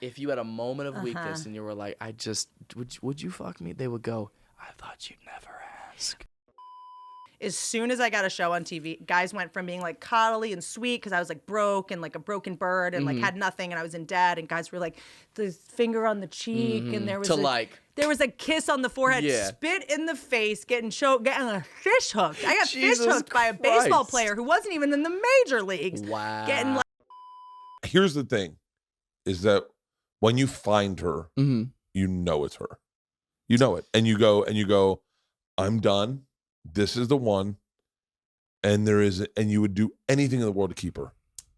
if you had a moment of weakness and you were like, would you fuck me? They would go, I thought you'd never ask. As soon as I got a show on TV, guys went from being like coddly and sweet because I was like broke and like a broken bird and like had nothing and I was in debt, and guys were like the finger on the cheek and there was there was a kiss on the forehead, spit in the face, getting a fish hooked. I got fish hooked by a baseball player who wasn't even in the major leagues. Wow. Getting like. Here's the thing, is that when you find her, you know it's her. You know it, and you go, I'm done. This is the one, and you would do anything in the world to keep her,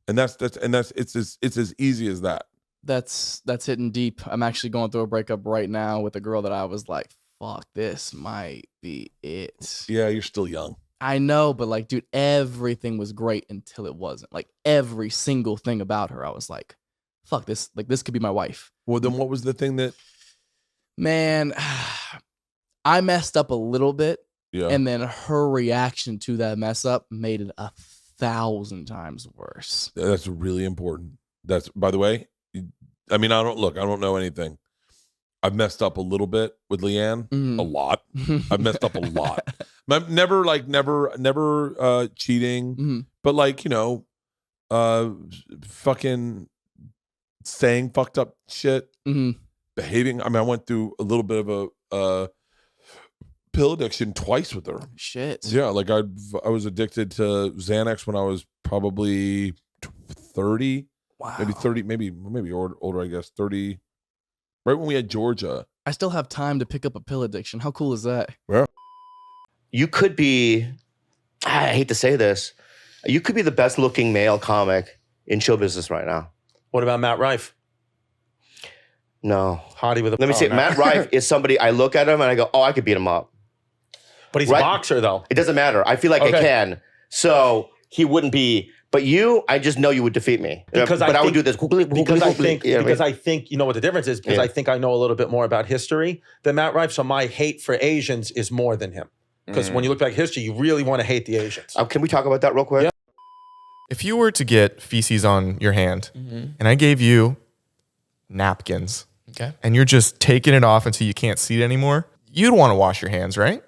and it's as easy as that. That's hitting deep. I'm actually going through a breakup right now with a girl that I was like, fuck, this might be it. Yeah, you're still young. I know, but like, dude, everything was great until it wasn't. Like every single thing about her, I was like, fuck this. Like this could be my wife. Well, then what was the thing that? Man, I messed up a little bit. Yeah. And then her reaction to that mess up made it 1,000 times worse. That's really important. That's, by the way, I mean, I don't know anything. I've messed up a little bit with Leanne, a lot. I've messed up a lot. Never cheating, but like, fucking saying fucked up shit, behaving. I mean, I went through a little bit of a pill addiction twice with her. Shit. Yeah, like I was addicted to Xanax when I was probably 30. Wow. Maybe 30, maybe older, I guess. 30. Right when we had Georgia. I still have time to pick up a pill addiction. How cool is that? Yeah. You could be, I hate to say this, you could be the best looking male comic in show business right now. What about Matt Rife? No. Hottie with a... Let me see. Matt Rife is somebody, I look at him and I go, oh, I could beat him up. But he's a boxer, though. It doesn't matter. I feel like I can. So he wouldn't be... But you, I just know you would defeat me. I would do this. Because I think, you know what the difference is? Because I think I know a little bit more about history than Matt Rife. So my hate for Asians is more than him. Because when you look back at history, you really want to hate the Asians. Can we talk about that real quick? Yeah. If you were to get feces on your hand and I gave you napkins and you're just taking it off until you can't see it anymore, you'd want to wash your hands, right?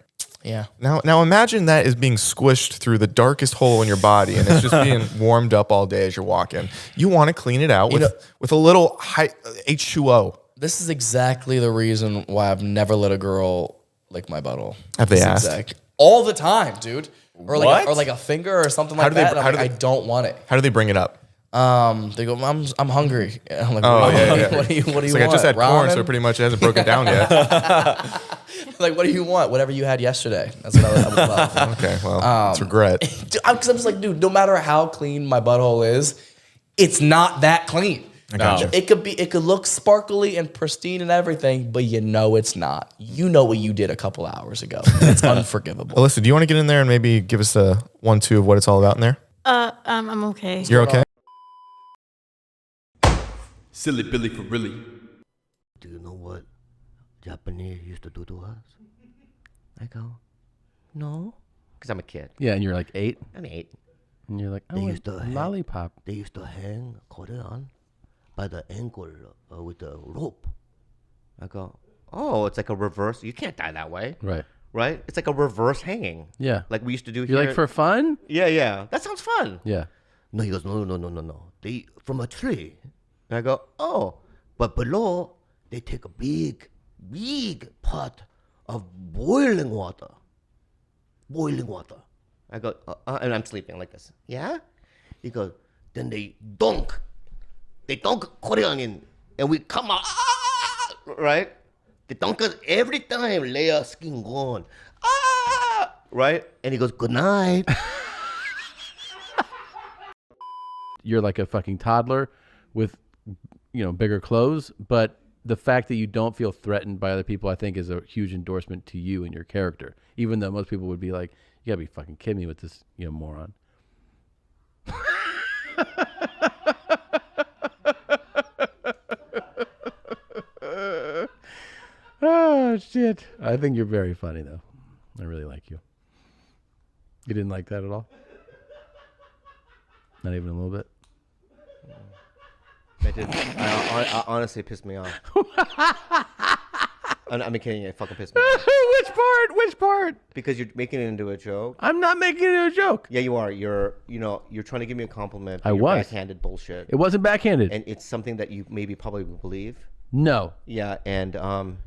Yeah. Now imagine that is being squished through the darkest hole in your body and it's just being warmed up all day as you're walking. You want to clean it out with a little H2O. This is exactly the reason why I've never let a girl lick my butthole. Have they asked? All the time, dude. Or What? like a finger or something like that. I don't want it. How do they bring it up? They go, I'm hungry. I'm like, oh, yeah. What do you want? I just had corn, so pretty much it hasn't broken down yet. Like, what do you want? Whatever you had yesterday. That's what I would love. Okay, well, it's regret. Because I'm just like, dude, no matter how clean my butthole is, it's not that clean. I got you. It could look sparkly and pristine and everything, but you know it's not. You know what you did a couple hours ago. It's unforgivable. Alyssa, do you want to get in there and maybe give us a 1-2 of what it's all about in there? I'm okay. You're okay? Silly Billy for really. Do you know what Japanese used to do to us? I go, no. Because I'm a kid. Yeah, and you're like 8? I'm 8. And you're like, They oh, used to lollipop. They used to hang Korean by the ankle with a rope. I go, oh, it's like a reverse. You can't die that way. Right. Right? It's like a reverse hanging. Yeah. Like we used to do You're here. like, for fun? Yeah. That sounds fun. Yeah. No, he goes, no. They from a tree. And I go, oh, but below, they take a big pot of boiling water. I go, and I'm sleeping like this. Yeah? He goes, then they dunk Korean in, and we come out, right? They dunk us every time, Leia skin gone, right? And he goes, good night. You're like a fucking toddler with, bigger clothes, but the fact that you don't feel threatened by other people, I think, is a huge endorsement to you and your character. Even though most people would be like, "You gotta be fucking kidding me with this, moron." Oh shit! I think you're very funny, though. I really like you. You didn't like that at all? Not even a little bit. I honestly pissed me off. I'm kidding. It fucking pissed me off. Which part? Which part? Because you're making it into a joke. I'm not making it a joke. Yeah, you are. You're trying to give me a compliment. I was. Backhanded bullshit. It wasn't backhanded. And it's something that you maybe probably believe. No. Yeah, and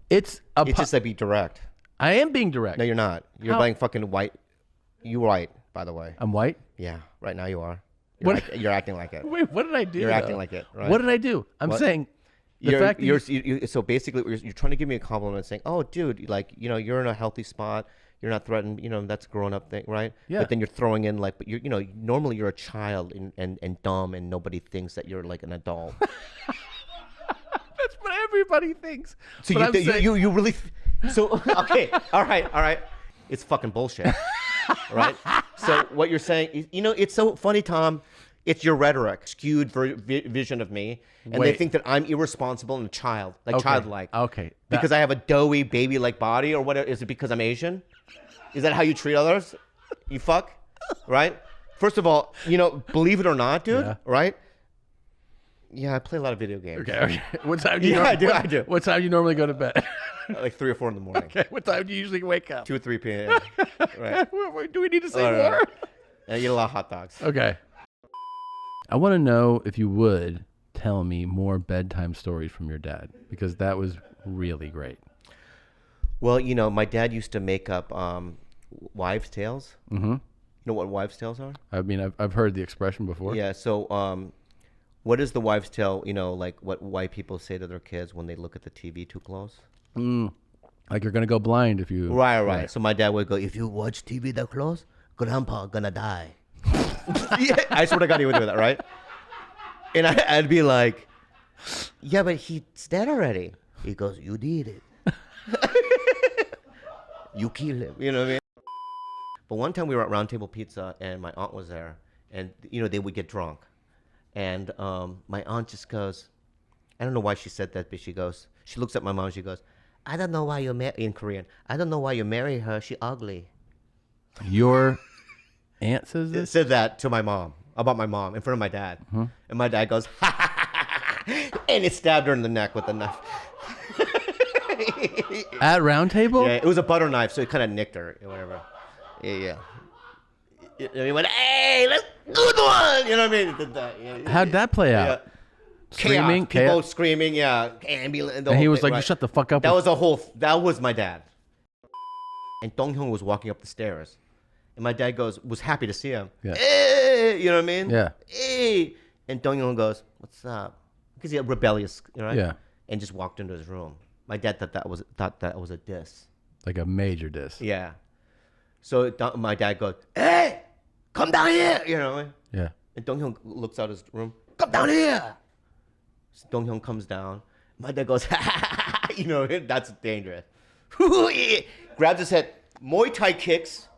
it's just like be direct. I am being direct. No, you're not. You're being fucking white. You're white, by the way. I'm white? Yeah, right now you are. You're acting like it. Wait, what did I do? You're acting like it. Right? What did I do? I'm saying the fact that so basically you're trying to give me a compliment saying, "Oh, dude, like, you're in a healthy spot. You're not threatened. That's a grown-up thing, right?" Yeah. But then you're throwing in like, but normally you're a child and dumb and nobody thinks that you're like an adult. That's what everybody thinks. So you really so okay, all right. It's fucking bullshit. Right? So what you're saying is, it's so funny, Tom. It's your rhetoric, skewed vision of me, and they think that I'm irresponsible and a child, childlike. Okay. Because I have a doughy baby-like body, or whatever. Is it because I'm Asian? Is that how you treat others? You fuck, right? First of all, believe it or not, dude, right? Yeah, I play a lot of video games. Okay. What time do you? I do. What time do you normally go to bed? Like 3 or 4 in the morning. Okay. What time do you usually wake up? 2 or 3 p.m. Right. Do we need to say more? I eat a lot of hot dogs. Okay. I want to know if you would tell me more bedtime stories from your dad, because that was really great. Well, my dad used to make up wives' tales. Mm-hmm. You know what wives' tales are? I mean, I've heard the expression before. Yeah. So, what is the wives' tale? Like what white people say to their kids when they look at the TV too close? Like you're gonna go blind if you. Right. So my dad would go, "If you watch TV that close, Grandpa gonna die." Yeah, I swear to God, he would do that, right? And I'd be like, "Yeah, but he's dead already." He goes, "You did it. You kill him." You know what I mean? But one time we were at Round Table Pizza, and my aunt was there, and they would get drunk, and my aunt just goes, I don't know why she said that, but she looks at my mom, she goes, "I don't know why you in Korean. I don't know why you marry her. She ugly." Your aunt says this? Said that to my mom, about my mom, in front of my dad. Mm-hmm. And my dad goes, "Ha ha ha ha," and it stabbed her in the neck with a knife. At Round Table? Yeah, it was a butter knife, so it kind of nicked her or whatever. Yeah. He went, "Hey, let's good one." You know what I mean? It did that. Yeah. How'd that play out? Yeah. Screaming? People screaming, yeah. Ambulance. And he was like, "You shut the fuck up." That was my dad. And Dong-hyun was walking up the stairs. And my dad was happy to see him. Yeah. Hey, you know what I mean? Yeah. Hey. And Dong-hyun goes, "What's up?" Because he's rebellious, right? Yeah. And just walked into his room. My dad thought that was a diss. Like a major diss. Yeah. So my dad goes, "Hey, come down here." You know what I mean? Yeah. And Dong-hyun looks out his room. "Come down here." So Dong-hyun comes down. My dad goes, that's dangerous. Grabs his head, Muay Thai kicks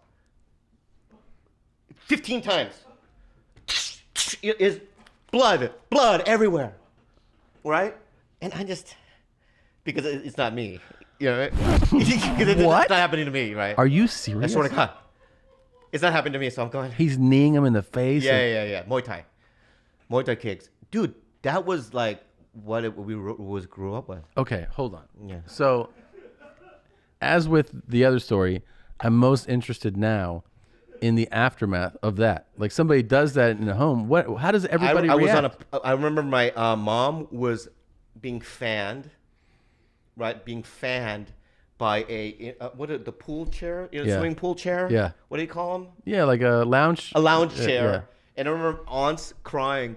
15 times. It is blood everywhere. Right? And I just, because it's not me. You know, right? What? It's not happening to me, right? Are you serious? I swear to God. It's not happening to me, so I'm going. He's kneeing him in the face. Yeah. Muay Thai kicks. Dude, that was like what we grew up with. Okay, hold on. Yeah. So, as with the other story, I'm most interested now in the aftermath of that. Like somebody does that in a home. How does everybody react? I remember my mom was being fanned, right? Being fanned by the pool chair, swimming pool chair. Yeah. What do you call them? Yeah, like a lounge. A lounge chair. Yeah. And I remember aunts crying,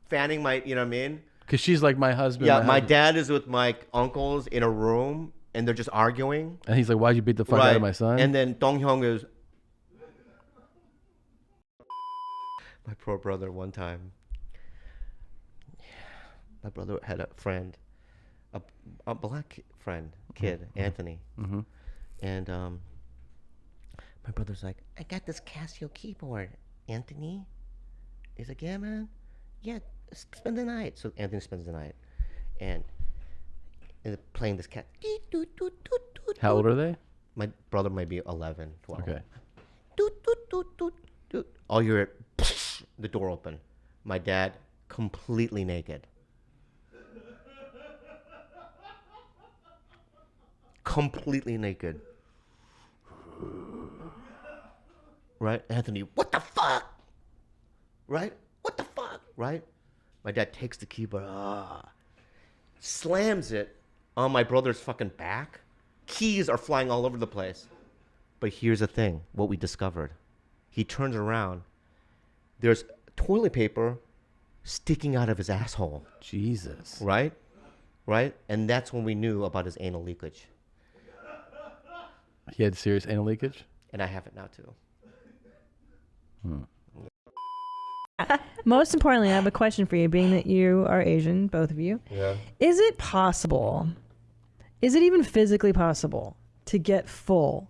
fanning my, you know what I mean? Because she's like my husband. Yeah, my dad is with my uncles in a room, and they're just arguing. And he's like, "Why'd you beat the fuck out of my son?" And then Dong-hyun is... My poor brother one time. My brother had a friend, a black friend, kid, Anthony. Mm-hmm. And my brother's like, "I got this Casio keyboard, Anthony." He's like, "Yeah, man. Yeah, spend the night." So Anthony spends the night. And playing this cat. How old are they? My brother might be 11, 12. Okay. All you hear, the door open. My dad, completely naked. completely naked. Right? Anthony, what the fuck? Right? What the fuck? Right? My dad takes the keyboard, slams it on my brother's fucking back. Keys are flying all over the place. But here's the thing, what we discovered. He turns around. There's toilet paper sticking out of his asshole. Jesus. Right? Right? And that's when we knew about his anal leakage. He had serious anal leakage? And I have it now too. Most importantly, I have a question for you, being that you are Asian, both of you. Yeah. Is it possible, is it even physically possible to get full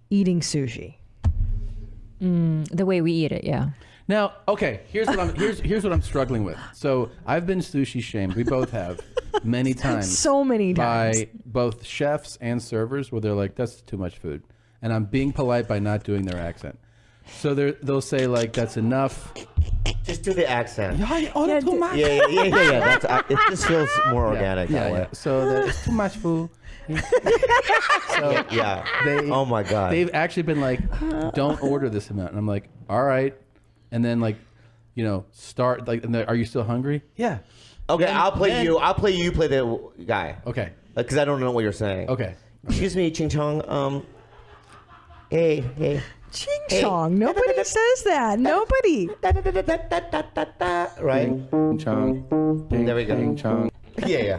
eating sushi? The way we eat it, yeah. Now, okay, here's what I'm struggling with. So I've been sushi shamed. We both have many times. So many times. By both chefs and servers where they're like, that's too much food. And I'm being polite by not doing their accent. So they'll say like, that's enough. Just do the accent. Yeah, too much. Yeah. It just feels more organic that way. So there's too much food. So oh my God. They've actually been like, don't order this amount. And I'm like, all right. And then like, start like, are you still hungry? Yeah. Okay, I'll play you. I'll play you. You play the guy. Okay. Because I don't know what you're saying. Okay. Excuse me, Ching Chong. Hey. Ching Chong. Nobody says that. Nobody. Right? Ching Chong. There we go. Ching Chong. Yeah.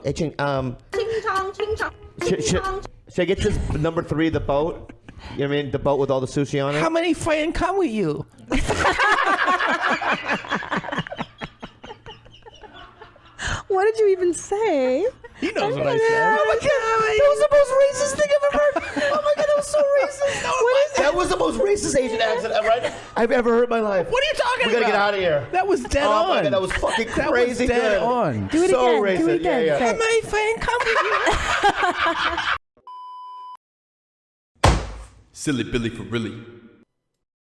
Hey, Ching. Ching Chong. Should I get this number 3, the boat? You know what I mean? The boat with all the sushi on it? How many friends come with you? What did you even say? He knows what I said. Oh my God, that was the most racist thing I've ever heard. Oh my God, that was so racist. That was the most racist Asian accent I've ever heard in my life. What are you talking about? We gotta get out of here. That was dead Oh on. my God, that was fucking crazy That was dead good. on. Do it So again. racist. Do it again. Yeah. How many friends come with you? Silly Billy for really.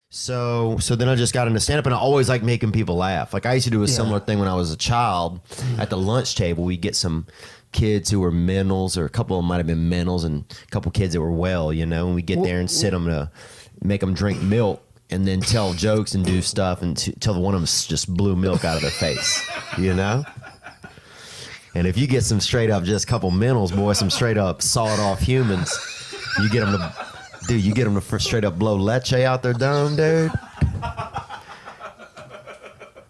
So then I just got into stand-up, and I always like making people laugh. Like I used to do a similar thing when I was a child. At the lunch table, we'd get some kids who were mentals, or a couple of them might have been mentals, and a couple kids that were well, and we'd get there and sit them to make them drink milk, and then tell jokes and do stuff until one of them just blew milk out of their face, And if you get some straight up, just a couple mentals, boy, some straight up sawed-off humans, you get them to... Dude, you get them to straight up blow leche out their dome, dude.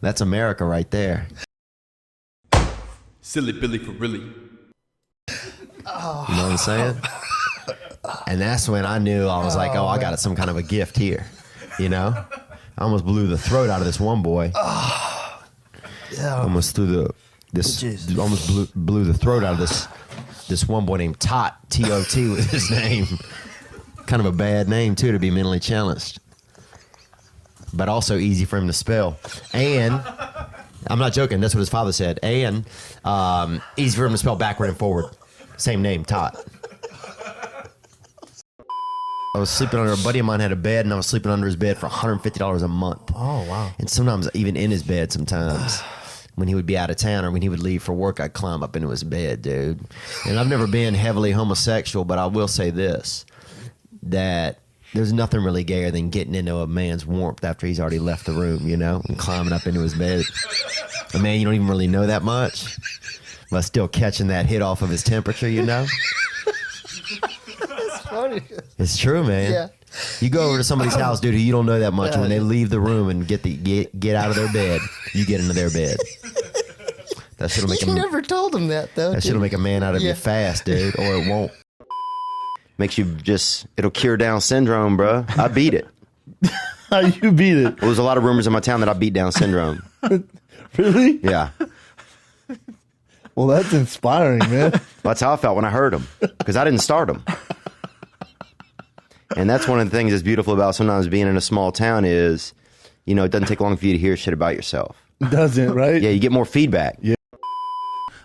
That's America right there. Silly Billy for really. You know what I'm saying? And that's when I knew I was like, I got some kind of a gift here. I almost blew the throat out of this one boy. Almost blew the throat out of this one boy named Tot. T-O-T was his name. Kind of a bad name too to be mentally challenged, but also easy for him to spell. And I'm not joking, that's what his father said. And easy for him to spell backward and forward. Same name, Tot. I was sleeping under, a buddy of mine had a bed, and I was sleeping under his bed for $150 a month. Oh wow. And sometimes even in his bed sometimes. When he would be out of town or when he would leave for work, I'd climb up into his bed, dude. And I've never been heavily homosexual, but I will say this, that there's nothing really gayer than getting into a man's warmth after he's already left the room, and climbing up into his bed. A man you don't even really know that much, but still catching that hit off of his temperature, That's funny. It's true, man. Yeah. You go over to somebody's house, dude, who you don't know that much, and when they leave the room and get out of their bed, you get into their bed. That shit'll make You never told him that, though. That shit'll make a man out of you fast, dude, or it won't. Makes you it'll cure Down syndrome, bro. I beat it. How you beat it? There was a lot of rumors in my town that I beat Down syndrome. Really? Yeah. Well, that's inspiring, man. That's how I felt when I heard them, because I didn't start them. And that's one of the things that's beautiful about sometimes being in a small town is, it doesn't take long for you to hear shit about yourself. Doesn't, right? Yeah, you get more feedback. Yeah.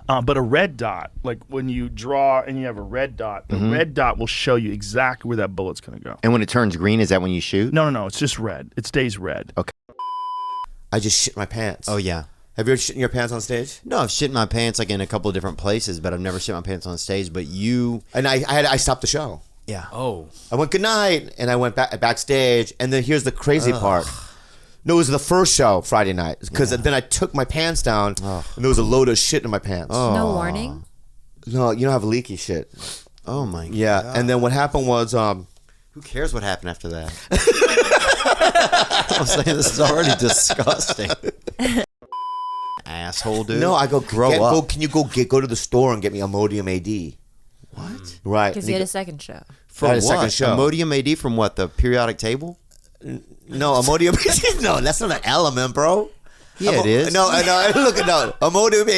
But a red dot, like when you draw and you have a red dot, the red dot will show you exactly where that bullet's going to go. And when it turns green, is that when you shoot? No, it's just red. It stays red. Okay. I just shit my pants. Oh, yeah. Have you ever shit in your pants on stage? No, I've shit in my pants like in a couple of different places, but I've never shit my pants on stage. But you and I stopped the show. Yeah. Oh. I went good night, and I went backstage, and then here's the crazy part. No, it was the first show Friday night because then I took my pants down, and there was a load of shit in my pants. No warning. No, you don't have leaky shit. Oh my god. Yeah, and then what happened was, who cares what happened after that? I'm saying this is already disgusting. Asshole, dude. No, I go grow up. Can you go to the store and get me Imodium AD? What? Right. Because you had a second show. From what? Second show. Imodium AD from what? The periodic table? No, Imodium AD. No, that's not an element, bro. Yeah, it is. No, look, no. Imodium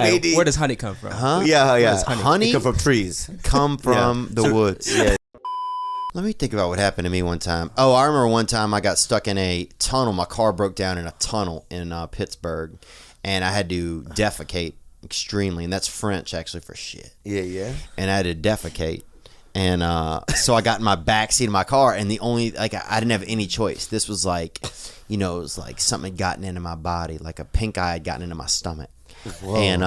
AD. Where does honey come from? Huh? Yeah. Honey? It come from trees. Come from the woods. Yeah. Let me think about what happened to me one time. Oh, I remember one time I got stuck in a tunnel. My car broke down in a tunnel in Pittsburgh, and I had to defecate extremely, and that's French actually for shit. Yeah. And I had to defecate, and so I got in my back seat of my car, and the only I didn't have any choice. This was like, it was like something had gotten into my body, like a pink eye had gotten into my stomach, and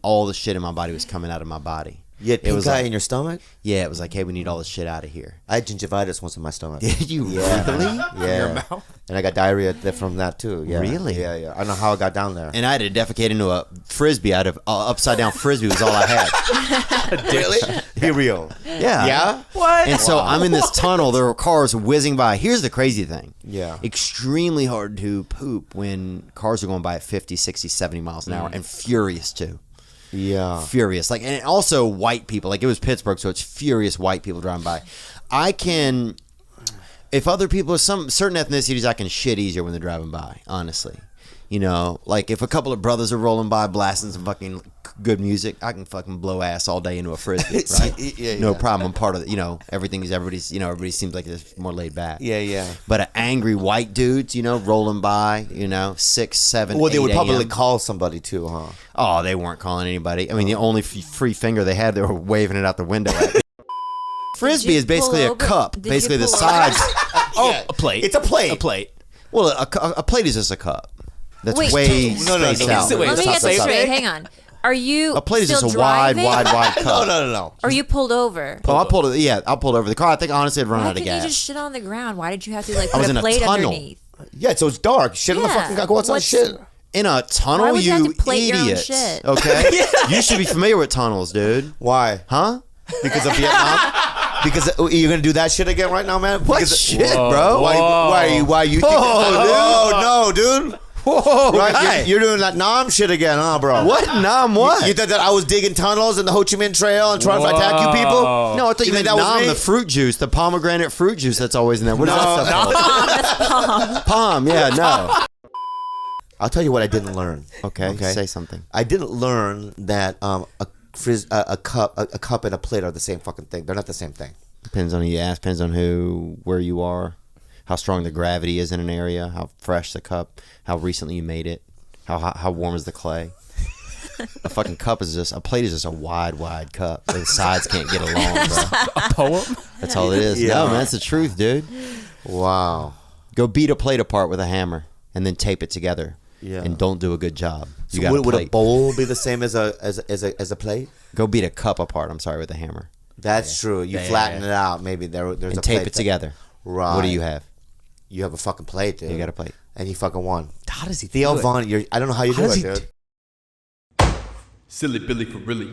all the shit in my body was coming out of my body. You had pink eye like, in your stomach? Yeah, it was like, hey, we need all this shit out of here. I had gingivitis once in my stomach. Did you really? Yeah. In your mouth? And I got diarrhea from that too. Yeah. Really? Yeah. I don't know how I got down there. And I had to defecate into a frisbee. I had an upside down frisbee was all I had. Really? Be real. Yeah. Yeah? What? And so I'm in this tunnel. There were cars whizzing by. Here's the crazy thing. Yeah. Extremely hard to poop when cars are going by at 50, 60, 70 miles an hour and furious too. Yeah. Furious. Like, and also white people. Like, it was Pittsburgh, so it's furious white people driving by. If other people, some certain ethnicities, I can shit easier when they're driving by, honestly. Like if a couple of brothers are rolling by blasting some fucking good music, I can fucking blow ass all day into a frisbee, right? No problem. I'm part of it. Everybody seems like it's more laid back. Yeah. But an angry white dudes, rolling by, 6, 7, Well, they 8 would probably a.m. call somebody too, huh? Oh, they weren't calling anybody. I mean, the only free finger they had, they were waving it out the window at me. Frisbee is basically a cup. Basically, the sides. A plate. It's a plate. A plate. Well, a plate is just a cup. That's Wait, way no. spaced out. Wait, Let me get stop. straight. Hang on. Are you A plate is still just a driving? wide cup. No. Or you pulled over? Oh, I pulled it. Yeah, I pulled over the car. I think honestly, I'd run Why out of couldn't gas. you just shit on the ground? Why did you have to I put was in a a plate tunnel. underneath? Yeah, so it's dark. Shit on the fucking guy. Go outside. Shit. In a tunnel, Why would you have to plate your own idiots. shit? Okay, you should be familiar with tunnels, dude. Why? Huh? Because of Vietnam? Because you're gonna do that shit again right now, man? What Because, shit, bro? Why you? Oh, no, dude. Whoa, Right, guy. you're doing that Nam shit again, huh, bro? What? Nam what? You thought that I was digging tunnels in the Ho Chi Minh Trail and trying to attack you people? No, I thought you meant think that was Nam, me? the fruit juice, the pomegranate fruit juice that's always in there. What is that stuff called? Palm, yeah, no. I'll tell you what I didn't learn. Okay, say something. I didn't learn that a cup and a plate are the same fucking thing. They're not the same thing. Depends on who you ask, depends on where you are, how strong the gravity is in an area, how fresh the cup, how recently you made it, how warm is the clay. A fucking cup is just, a plate is just a wide cup. The sides can't get along, bro. A poem? That's all it is. Yeah. No, man, that's the truth, dude. Wow. Go beat a plate apart with a hammer and then tape it together. Yeah. And don't do a good job. So You got would a plate. bowl be the same as a plate? Go beat a cup apart, I'm sorry, with a hammer. That's true. You flatten it out. Maybe there's And a tape plate it together. Right. What do you have? You have a fucking plate, dude. You got a plate. And he fucking won. How does he Theo do it? Von, I don't know how you do does it, he dude. Silly Billy for really.